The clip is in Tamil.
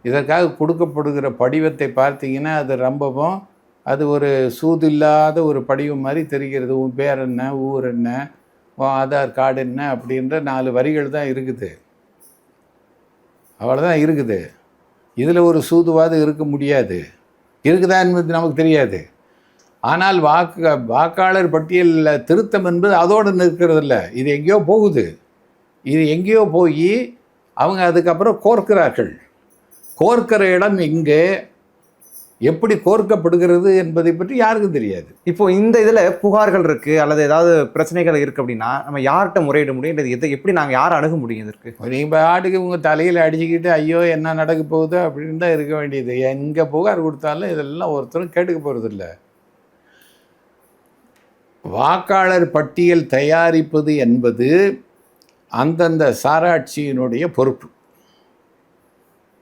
இதற்காக கொடுக்கப்படுகிற படிவத்தை பார்த்தீங்கன்னா அது ரொம்பவும் அது ஒரு சூதில்லாத ஒரு படிவம் மாதிரி தெரிகிறது. உன் பேர் என்ன, ஊர் என்ன, உன் ஆதார் கார்டு என்ன அப்படின்ற 4 வரிகள் தான் இருக்குது. அவ்வளோதான் இருக்குது. இதில் ஒரு சூதுவாது இருக்க முடியாது. இருக்குதா என்பது நமக்கு தெரியாது. ஆனால் வாக்காளர் பட்டியலில் திருத்தம் என்பது அதோடு நிற்கிறதில்ல. இது எங்கேயோ போகுது. இது எங்கேயோ போய் அவங்க அதுக்கப்புறம் கோர்க்கிறார்கள். கோர்க்கிற இடம் எங்கே, எப்படி கோர்க்கப்படுகிறது என்பதை பற்றி யாருக்கும் தெரியாது. இப்போ இந்த இதில் புகார்கள் இருக்குது அல்லது ஏதாவது பிரச்சனைகள் இருக்குது அப்படின்னா நம்ம யார்கிட்ட முறையிட முடியும்? இதை எப்படி நாங்கள் யாரை அணுக முடியும்? இதற்கு நீங்கள் ஆட்டுக்கு உங்கள் தலையில் அடிச்சுக்கிட்டு ஐயோ என்ன நடக்க போகுது அப்படின்னு தான் இருக்க வேண்டியது. எங்கே புகார் கொடுத்தாலும் இதெல்லாம் ஒருத்தரும் கேட்டுக்க போகிறதில்ல. வாக்காளர் பட்டியல் தயாரிப்பது என்பது அந்தந்த சாராட்சியினுடைய பொறுப்பு.